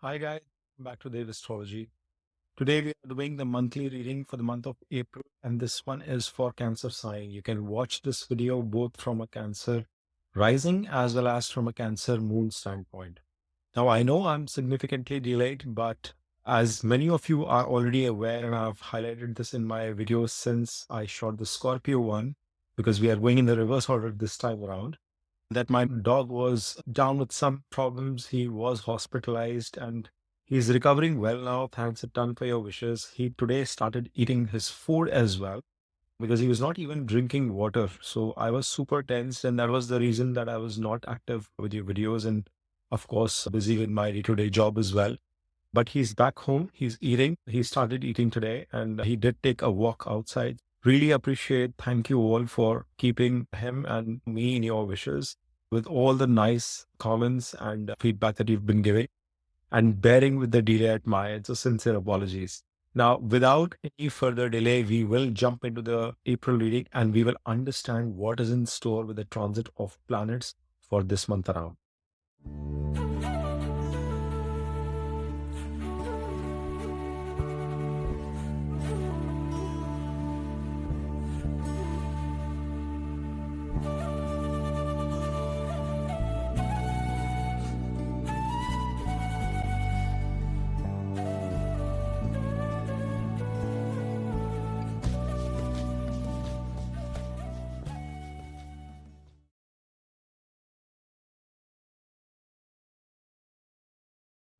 Hi guys, back to the Astrology. Today we are doing the monthly reading for the month of April, and this one is for Cancer sign. You can watch this video both from a Cancer rising as well as from a Cancer moon standpoint. Now I know I'm significantly delayed, but as many of you are already aware, and I've highlighted this in my videos since I shot the Scorpio one, because we are going in the reverse order this time around, that my dog was down with some problems. He was hospitalized and he's recovering well now. Thanks a ton for your wishes. He today started eating his food as well because he was not even drinking water. So I was super tensed, and that was the reason that I was not active with your videos and, of course, busy with my day to day job as well. But he's back home. He's eating. He started eating today and he did take a walk outside. Really appreciate. Thank you all for keeping him and me in your wishes with all the nice comments and feedback that you've been giving and bearing with the delay at my end. So sincere apologies. Now, without any further delay, we will jump into the April reading and we will understand what is in store with the transit of planets for this month around.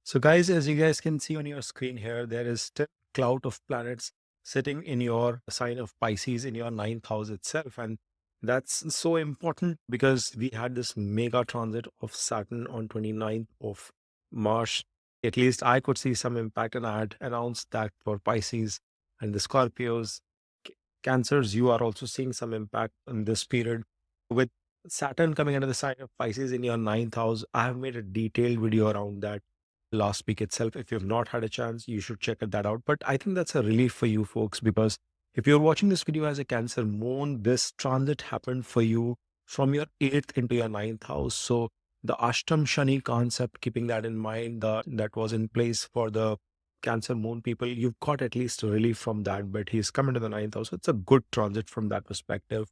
So, guys, as you guys can see on your screen here, there is still a cloud of planets sitting in your sign of Pisces in your ninth house itself. And that's so important because we had this mega transit of Saturn on 29th of March. At least I could see some impact, and I had announced that for Pisces and the Scorpios. Cancers, you are also seeing some impact in this period. With Saturn coming under the sign of Pisces in your ninth house, I have made a detailed video around that last week itself. If you've not had a chance, you should check that out. But I think that's a relief for you folks, because if you're watching this video as a Cancer moon, this transit happened for you from your eighth into your ninth house. So the Ashtam Shani concept, keeping that in mind, that was in place for the Cancer moon people, you've got at least relief from that. But he's come into the ninth house. So it's a good transit from that perspective.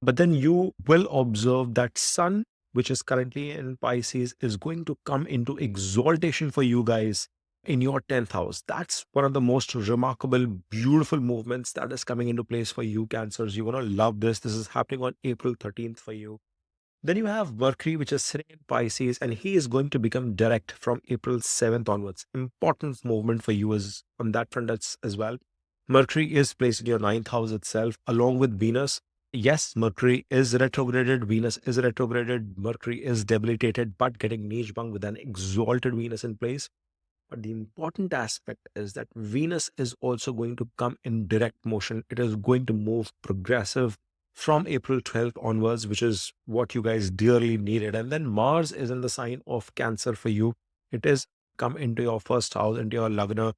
But then you will observe that Sun, which is currently in Pisces, is going to come into exaltation for you guys in your 10th house. That's one of the most remarkable, beautiful movements that is coming into place for you, Cancers. You're going to love this. This is happening on April 13th for you. Then you have Mercury, which is sitting in Pisces, and he is going to become direct from April 7th onwards. Important movement for you is on that front as well. Mercury is placed in your ninth house itself, along with Venus. Yes, Mercury is retrograded, Venus is retrograded, Mercury is debilitated, but getting niche bung with an exalted Venus in place. But the important aspect is that Venus is also going to come in direct motion. It is going to move progressive from April 12th onwards, which is what you guys dearly needed. And then Mars is in the sign of Cancer for you. It is come into your first house, into your Lagna.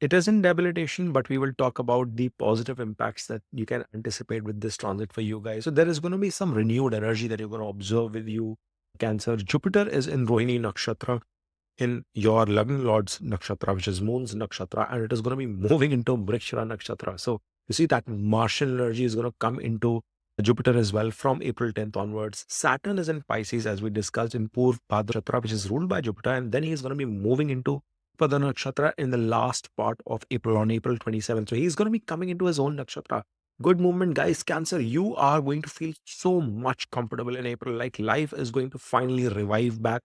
It is in debilitation, but we will talk about the positive impacts that you can anticipate with this transit for you guys. So there is going to be some renewed energy that you're going to observe with you, Cancer. Jupiter is in Rohini Nakshatra in your Lagna Lord's Nakshatra, which is Moon's Nakshatra, and it is going to be moving into Mrikshara Nakshatra. So you see that Martian energy is going to come into Jupiter as well from April 10th onwards. Saturn is in Pisces, as we discussed, in Purva Nakshatra, which is ruled by Jupiter, and then he is going to be moving into Pada Nakshatra in the last part of April, on April 27th. So he's going to be coming into his own Nakshatra. Good movement, guys. Cancer, you are going to feel so much comfortable in April. Like life is going to finally revive back.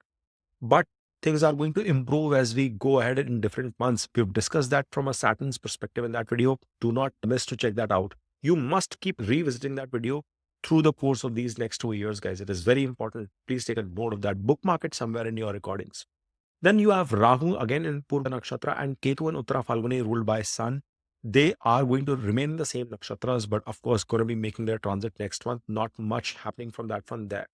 But things are going to improve as we go ahead in different months. We've discussed that from a Saturn's perspective in that video. Do not miss to check that out. You must keep revisiting that video through the course of these next 2 years, guys. It is very important. Please take a note of that. Bookmark it somewhere in your recordings. Then you have Rahu again in Purva Nakshatra and Ketu and Uttara Falguni ruled by Sun. They are going to remain in the same nakshatras, but of course, going to be making their transit next month. Not much happening from that front there.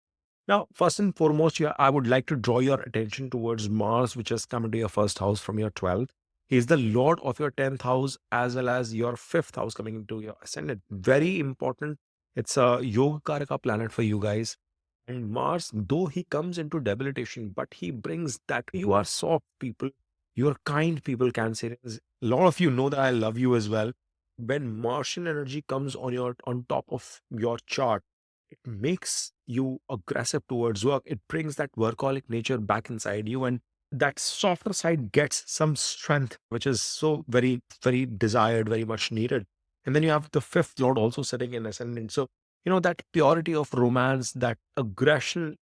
Now, first and foremost, I would like to draw your attention towards Mars, which has come into your first house from your 12th. He is the Lord of your 10th house as well as your fifth house coming into your ascendant. Very important. It's a Yoga Karaka planet for you guys. And Mars, though he comes into debilitation, but he brings that you are soft people. You're kind people, Cancerians. A lot of you know that I love you as well. When Martian energy comes on top of your chart, it makes you aggressive towards work. It brings that workaholic nature back inside you, and that softer side gets some strength, which is so very, very desired, very much needed. And then you have the fifth lord also sitting in ascendant. So, that purity of romance, that aggression,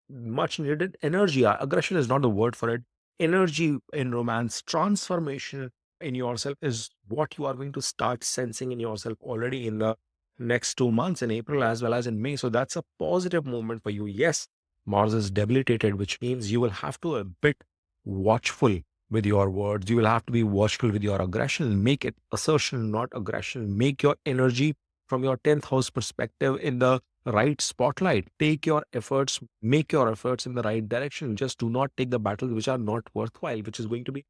much needed energy. Aggression is not the word for it. Energy in romance, transformation in yourself is what you are going to start sensing in yourself already in the next 2 months, in April as well as in May. So that's a positive moment for you. Yes, Mars is debilitated, which means you will have to a bit watchful with your words. You will have to be watchful with your aggression. Make it assertion, not aggression. Make your energy from your 10th house perspective in the right spotlight. Take your efforts, make your efforts in the right direction. Just do not take the battles which are not worthwhile, which is going to be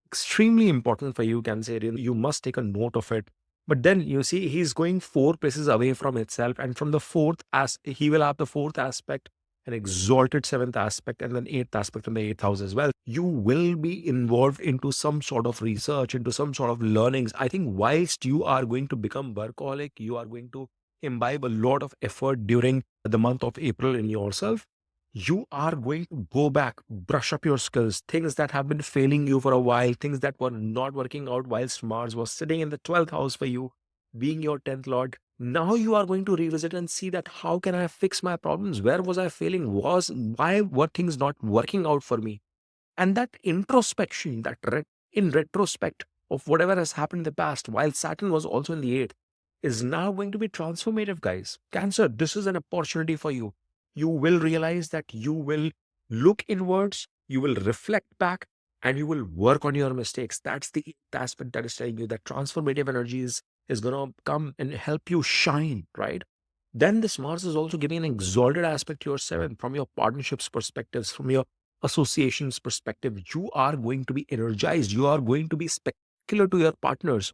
extremely important for you, Cancerian. You must take a note of it. But then you see, he's going four places away from itself, and from the fourth, as he will have the fourth aspect, an exalted seventh aspect, and then eighth aspect in the eighth house as well. You will be involved into some sort of research, into some sort of learnings. I think whilst you are going to become workaholic, you are going to imbibe a lot of effort during the month of April in yourself. You are going to go back, brush up your skills, things that have been failing you for a while, things that were not working out whilst Mars was sitting in the 12th house for you, being your 10th lord. Now you are going to revisit and see that how can I fix my problems? Where was I failing? Why were things not working out for me? And that introspection, in retrospect of whatever has happened in the past, while Saturn was also in the eighth, is now going to be transformative, guys. Cancer, this is an opportunity for you. You will realize that you will look inwards, you will reflect back, and you will work on your mistakes. That's the aspect that is telling you that transformative energy is going to come and help you shine, right? Then this Mars is also giving an exalted aspect to your seventh from your partnerships perspectives, from your associations perspective. You are going to be energized. You are going to be spectacular to your partners.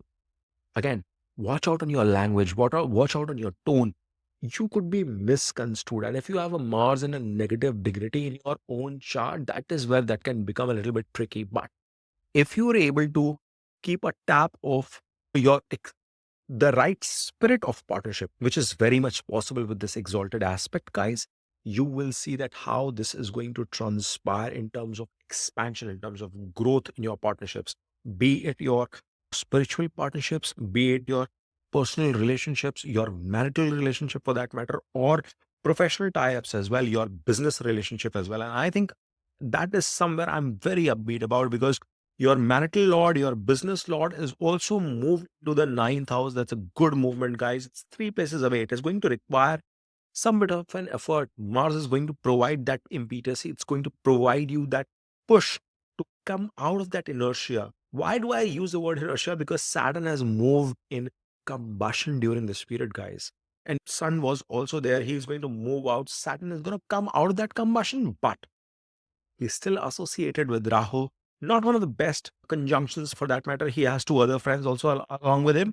Again, watch out on your language, watch out on your tone. You could be misconstrued. And if you have a Mars in a negative dignity in your own chart, that is where that can become a little bit tricky. But if you are able to keep a tap of your the right spirit of partnership, which is very much possible with this exalted aspect, guys, you will see that how this is going to transpire in terms of expansion, in terms of growth in your partnerships, be it your spiritual partnerships, be it your personal relationships, your marital relationship for that matter, or professional tie ups as well, your business relationship as well. And I think that is somewhere I'm very upbeat about because your marital lord, your business lord is also moved to the ninth house. That's a good movement, guys. It's three places away. It is going to require some bit of an effort. Mars is going to provide that impetus. It's going to provide you that push to come out of that inertia. Why do I use the word inertia? Because Saturn has moved in combustion during this period, guys. And Sun was also there. He's going to move out. Saturn is going to come out of that combustion, but he's still associated with Rahu. Not one of the best conjunctions for that matter. He has two other friends also along with him,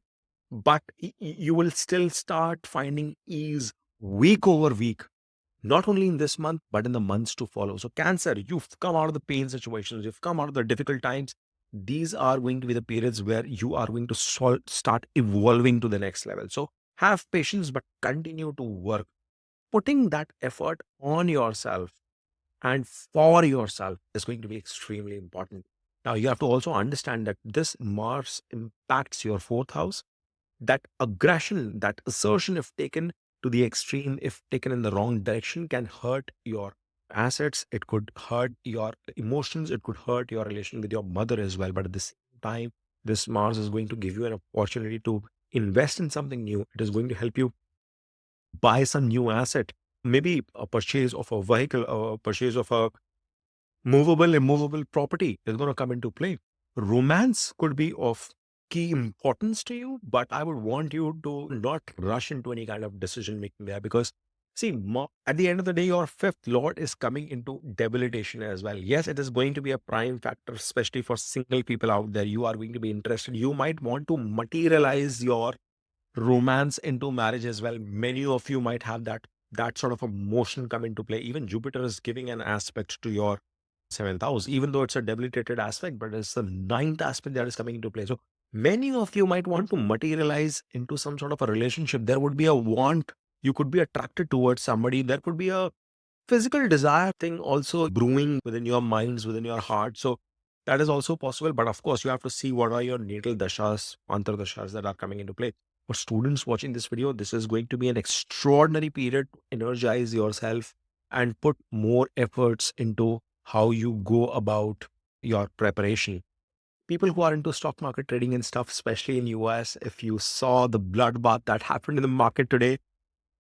but you will still start finding ease week over week, not only in this month, but in the months to follow. So, Cancer, you've come out of the pain situations, you've come out of the difficult times. These are going to be the periods where you are going to start evolving to the next level. So, have patience, but continue to work. Putting that effort on yourself and for yourself is going to be extremely important. Now, you have to also understand that this Mars impacts your fourth house. That aggression, that assertion, if taken to the extreme, if taken in the wrong direction, can hurt your assets. It could hurt your emotions. It could hurt your relation with your mother as well. But at the same time, this Mars is going to give you an opportunity to invest in something new. It is going to help you buy some new asset, maybe a purchase of a vehicle, a purchase of a movable, immovable property is going to come into play. Romance could be of key importance to you, but I would want you to not rush into any kind of decision making there because, see, at the end of the day, your fifth lord is coming into debilitation as well. Yes, it is going to be a prime factor, especially for single people out there. You are going to be interested. You might want to materialize your romance into marriage as well. Many of you might have that sort of a motion come into play. Even Jupiter is giving an aspect to your seventh house, even though it's a debilitated aspect, but it's the ninth aspect that is coming into play. So many of you might want to materialize into some sort of a relationship. There would be a want. You could be attracted towards somebody. There could be a physical desire thing also brewing within your minds, within your heart. So that is also possible. But of course, you have to see what are your natal dashas, antardashas that are coming into play. For students watching this video, this is going to be an extraordinary period to energize yourself and put more efforts into how you go about your preparation. People who are into stock market trading and stuff, especially in US, if you saw the bloodbath that happened in the market today,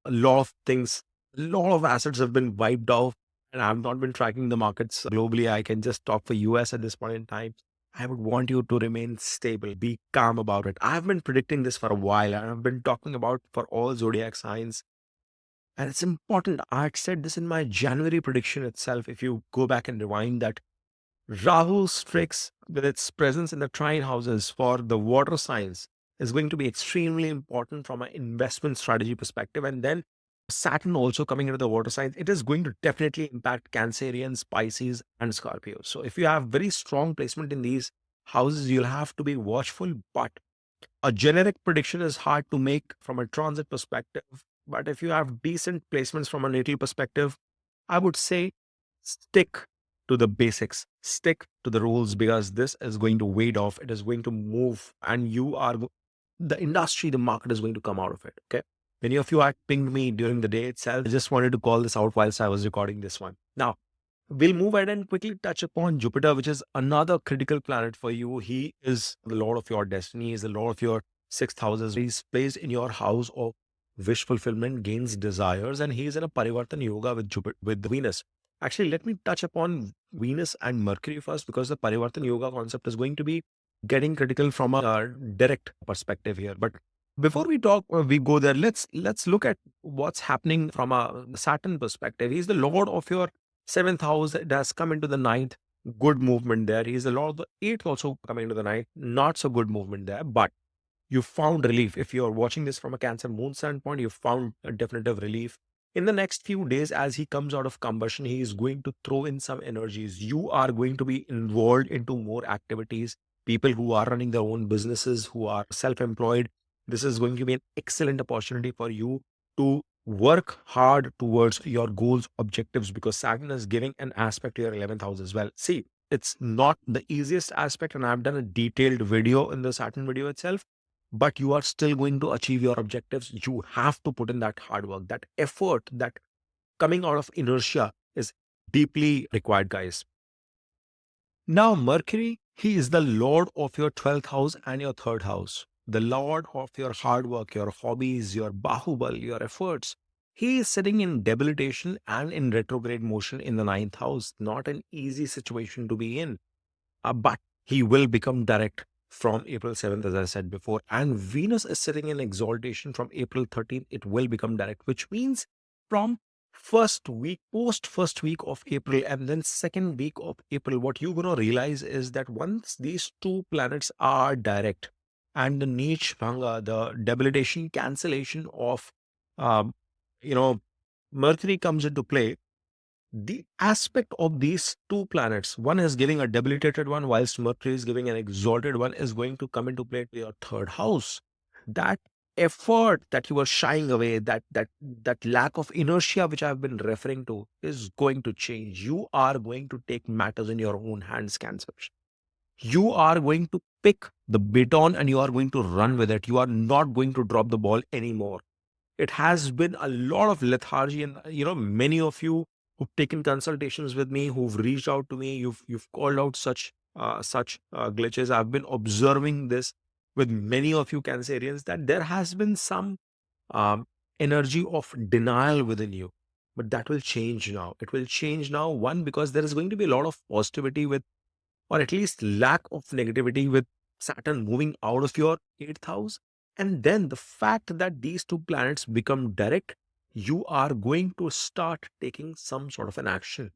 a lot of things, a lot of assets have been wiped off. And I've not been tracking the markets globally. I can just talk for US at this point in time. I would want you to remain stable, be calm about it. I've been predicting this for a while and I've been talking about for all zodiac signs. And it's important. I had said this in my January prediction itself. If you go back and rewind that, Rahu's tricks with its presence in the trine houses for the water signs is going to be extremely important from an investment strategy perspective. And then Saturn also coming into the water signs, it is going to definitely impact Cancerians, Pisces, and Scorpios. So if you have very strong placement in these houses, you'll have to be watchful. But a generic prediction is hard to make from a transit perspective. But if you have decent placements from a natal perspective, I would say stick to the basics, stick to the rules, because this is going to wade off. It is going to move, and the industry, the market is going to come out of it. Okay. Many of you had pinged me during the day itself. I just wanted to call this out whilst I was recording this one. Now, we'll move ahead and quickly touch upon Jupiter, which is another critical planet for you. He is the lord of your destiny, is the lord of your sixth houses. He's placed in your house of wish fulfillment, gains desires, and he is in a Parivartan Yoga with Jupiter, with Venus. Actually, let me touch upon Venus and Mercury first, because the Parivartan Yoga concept is going to be getting critical from a direct perspective here. But before we talk, we go there. Let's look at what's happening from a Saturn perspective. He's the lord of your seventh house. It has come into the ninth. Good movement there. He's the lord of the eighth, also coming into the ninth. Not so good movement there, but you found relief. If you're watching this from a Cancer moon standpoint, you found a definitive relief. In the next few days, as he comes out of combustion, he is going to throw in some energies. You are going to be involved into more activities. People who are running their own businesses, who are self-employed, this is going to be an excellent opportunity for you to work hard towards your goals, objectives, because Saturn is giving an aspect to your 11th house as well. See, it's not the easiest aspect, and I've done a detailed video in the Saturn video itself, but you are still going to achieve your objectives. You have to put in that hard work, that effort, that coming out of inertia is deeply required, guys. Now, Mercury, he is the lord of your 12th house and your third house, the lord of your hard work, your hobbies, your bahubal, your efforts. He is sitting in debilitation and in retrograde motion in the ninth house. Not an easy situation to be in. But he will become direct from April 7th, as I said before. And Venus is sitting in exaltation from April 13th. It will become direct, which means from post first week of April, and then second week of April, what you're going to realize is that once these two planets are direct and the niche bhanga, the debilitation, cancellation of, um, you know, Mercury comes into play, the aspect of these two planets, one is giving a debilitated one, whilst Mercury is giving an exalted one, is going to come into play to your third house. That effort that you were shying away, that lack of inertia which I've been referring to, is going to change. You are going to take matters in your own hands, Cancers. You are going to pick the baton and you are going to run with it. You are not going to drop the ball anymore. It has been a lot of lethargy, and many of you who've taken consultations with me, who've reached out to me, you've called out such glitches. I've been observing this with many of you Cancerians, that there has been some um, energy of denial within you, but that will change now. It will change now, one, because there is going to be a lot of positivity with, or at least lack of negativity with, Saturn moving out of your eighth house. And then the fact that these two planets become direct, you are going to start taking some sort of an action.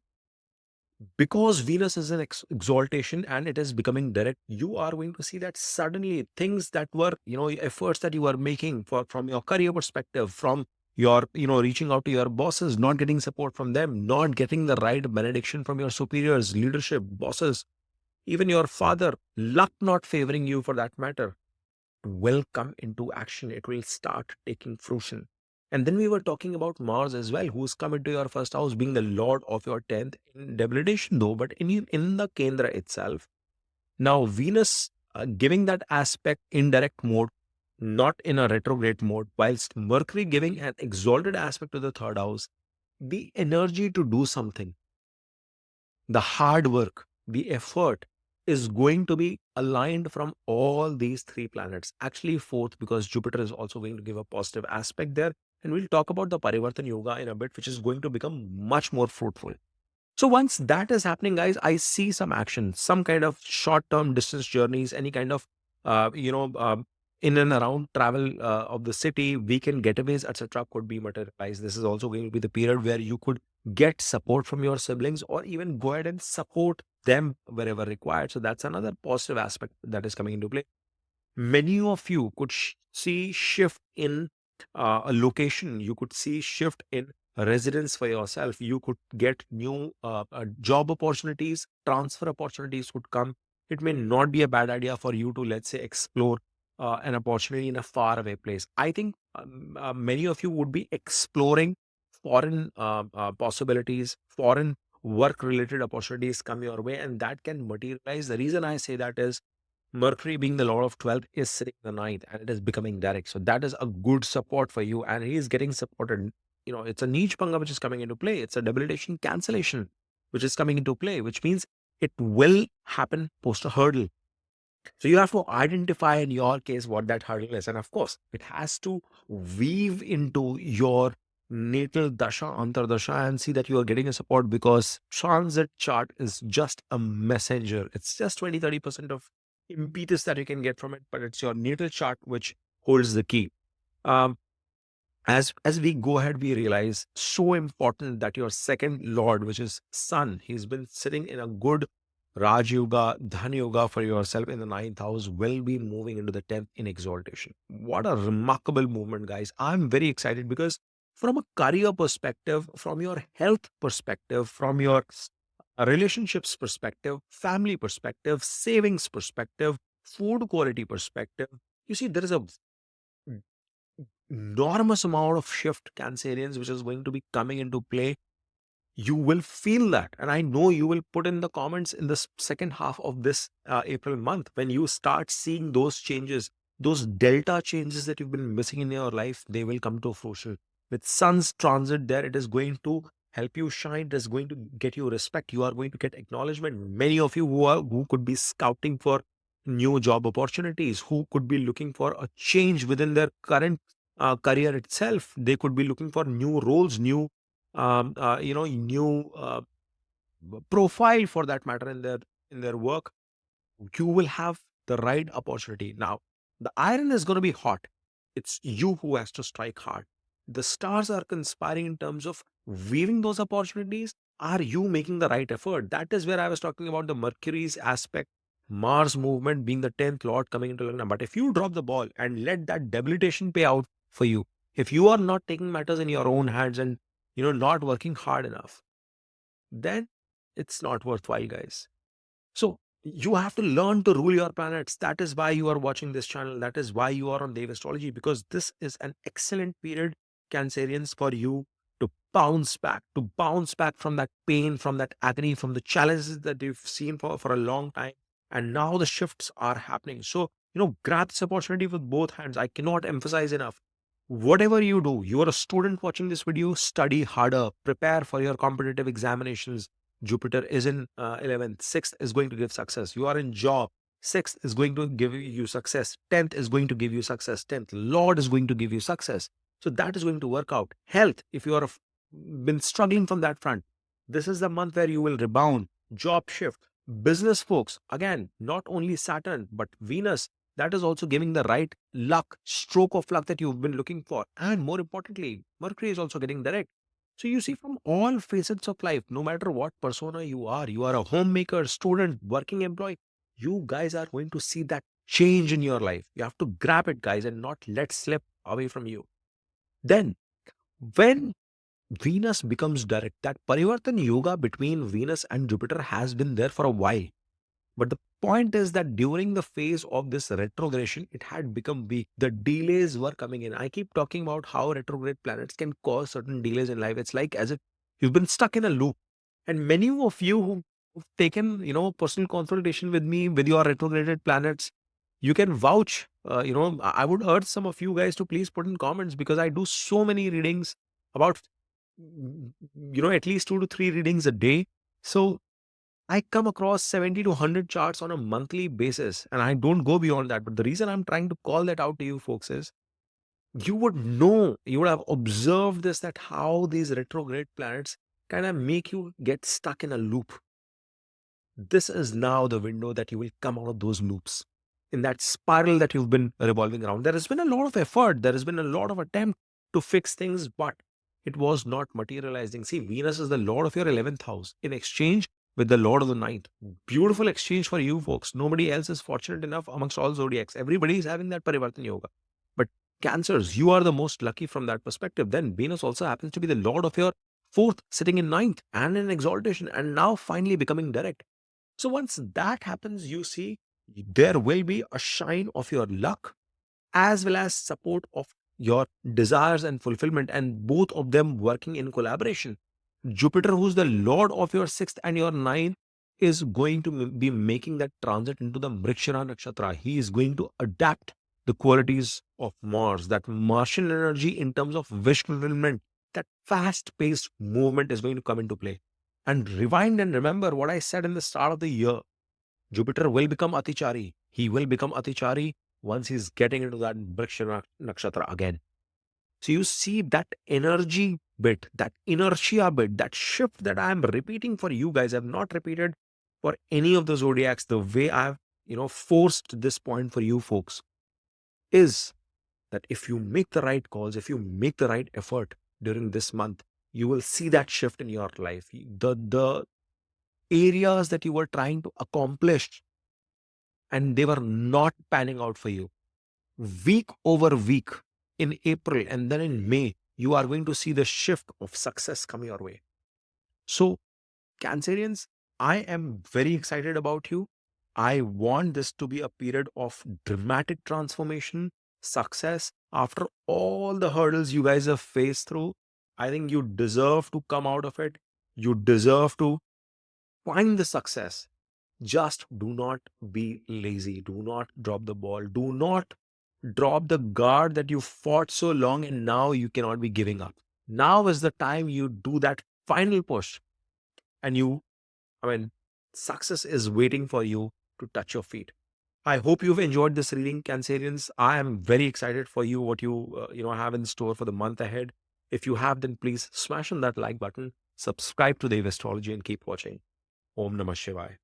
Because Venus is an exaltation and it is becoming direct, you are going to see that suddenly things that were, efforts that you were making from your career perspective, from You're, reaching out to your bosses, not getting support from them, not getting the right benediction from your superiors, leadership, bosses, even your father, luck not favoring you for that matter, will come into action. It will start taking fruition. And then we were talking about Mars as well, who's come into your first house, being the lord of your 10th in debilitation, though, but in the Kendra itself. Now, Venus giving that aspect in direct mode, not in a retrograde mode, whilst Mercury giving an exalted aspect to the third house, the energy to do something, the hard work, the effort is going to be aligned from all these three planets. Actually, fourth, because Jupiter is also going to give a positive aspect there. And we'll talk about the Parivartan Yoga in a bit, which is going to become much more fruitful. So once that is happening, guys, I see some action, some kind of short-term distance journeys, any kind of, uh, you know, um, in and around travel of the city, weekend getaways, etc., could be materialized. This is also going to be the period where you could get support from your siblings, or even go ahead and support them wherever required. So that's another positive aspect that is coming into play. Many of you could see shift in a location. You could see shift in a residence for yourself. You could get new job opportunities, transfer opportunities could come. It may not be a bad idea for you to, let's say, explore an opportunity in a far away place. I think many of you would be exploring foreign possibilities, foreign work related opportunities come your way, and that can materialize. The reason I say that is Mercury, being the Lord of 12, is sitting in the ninth, and it is becoming direct. So that is a good support for you. And he is getting supported. It's a niche panga which is coming into play. It's a debilitation cancellation which is coming into play, which means it will happen post a hurdle. So you have to identify in your case what that hurdle is. And of course, it has to weave into your natal dasha, antardasha, and see that you are getting a support, because transit chart is just a messenger. It's just 20-30% of impetus that you can get from it, but it's your natal chart which holds the key. Um, as we go ahead, we realize so important that your second lord, which is sun, he's been sitting in a good Raj Yoga, Dhan Yoga for yourself in the ninth house, will be moving into the 10th in exaltation. What a remarkable movement, guys. I'm very excited because from a career perspective, from your health perspective, from your relationships perspective, family perspective, savings perspective, food quality perspective, you see, there is a enormous amount of shift, Cancerians, which is going to be coming into play. You will feel that, and I know you will put in the comments in the second half of this April month, when you start seeing those changes, those delta changes that you've been missing in your life, they will come to fruition. With sun's transit there, it is going to help you shine. It is going to get you respect. You are going to get acknowledgement. Many of you who could be scouting for new job opportunities, who could be looking for a change within their current career itself, they could be looking for new roles, new profile for that matter in their work. You will have the right opportunity. Now, the iron is going to be hot. It's you who has to strike hard. The stars are conspiring in terms of weaving those opportunities. Are you making the right effort? That is where I was talking about the Mercury's aspect, Mars movement being the 10th Lord coming into Lagna. But if you drop the ball and let that debilitation pay out for you, if you are not taking matters in your own hands and not working hard enough, then it's not worthwhile, guys. So you have to learn to rule your planets. That is why you are watching this channel. That is why you are on Dev Astrology, because this is an excellent period, Cancerians, for you to bounce back from that pain, from that agony, from the challenges that you've seen for a long time. And now the shifts are happening. So, grab this opportunity with both hands. I cannot emphasize enough. Whatever you do, you are a student watching this video, study harder, prepare for your competitive examinations. Jupiter is in 11th. 6th is going to give success. You are in job. 6th is going to give you success. 10th is going to give you success. 10th Lord is going to give you success. So that is going to work out. Health, if you are been struggling from that front, this is the month where you will rebound. Job shift. Business folks, again, not only Saturn, but Venus, that is also giving the right luck, stroke of luck that you've been looking for. And more importantly, Mercury is also getting direct. So you see, from all facets of life, no matter what persona you are a homemaker, student, working employee, you guys are going to see that change in your life. You have to grab it, guys, and not let slip away from you. Then When Venus becomes direct, that Parivartan yoga between Venus and Jupiter has been there for a while. But the point is that during the phase of this retrogression, it had become weak. The delays were coming in. I keep talking about how retrograde planets can cause certain delays in life. It's like as if you've been stuck in a loop. And many of you who've taken, personal consultation with me with your retrograded planets, you can vouch. I would urge some of you guys to please put in comments, because I do so many readings, about, at least 2 to 3 readings a day. So I come across 70 to 100 charts on a monthly basis, and I don't go beyond that. But the reason I'm trying to call that out to you folks is, you would have observed this, that how these retrograde planets kind of make you get stuck in a loop. This is now the window that you will come out of those loops, in that spiral that you've been revolving around. There has been a lot of effort, there has been a lot of attempt to fix things, but it was not materializing. See, Venus is the lord of your 11th house in exchange with the lord of the ninth. Beautiful exchange for you folks. Nobody else is fortunate enough amongst all zodiacs. Everybody is having that Parivartan yoga. But Cancers, you are the most lucky from that perspective. Then Venus also happens to be the lord of your fourth, sitting in ninth and in exaltation, and now finally becoming direct. So once that happens, you see, there will be a shine of your luck as well as support of your desires and fulfillment, and both of them working in collaboration. Jupiter, who's the lord of your sixth and your ninth, is going to be making that transit into the Mrikshira Nakshatra. He is going to adapt the qualities of Mars, that Martian energy in terms of wish fulfillment, that fast paced movement is going to come into play. And rewind and remember what I said in the start of the year. Jupiter will become Atichari. He will become Atichari once he's getting into that Vrikshana Nakshatra again. So you see that energy bit, that inertia bit, that shift that I am repeating for you guys. I've not repeated for any of the zodiacs the way I've, forced this point for you folks, is that if you make the right calls, if you make the right effort during this month, you will see that shift in your life. The areas that you were trying to accomplish and they were not panning out for you, week over week, in April and then in May, you are going to see the shift of success come your way. So, Cancerians, I am very excited about you. I want this to be a period of dramatic transformation, success. After all the hurdles you guys have faced through, I think you deserve to come out of it. You deserve to find the success. Just do not be lazy. Do not drop the ball. Do not drop the guard that you fought so long and now you cannot be giving up. Now is the time you do that final push, and I mean, success is waiting for you to touch your feet. I hope you've enjoyed this reading, Cancerians. I am very excited for you, what you have in store for the month ahead. If you have, then please smash on that like button, subscribe to Dave Astrology, and keep watching. Om Namah Shivaya.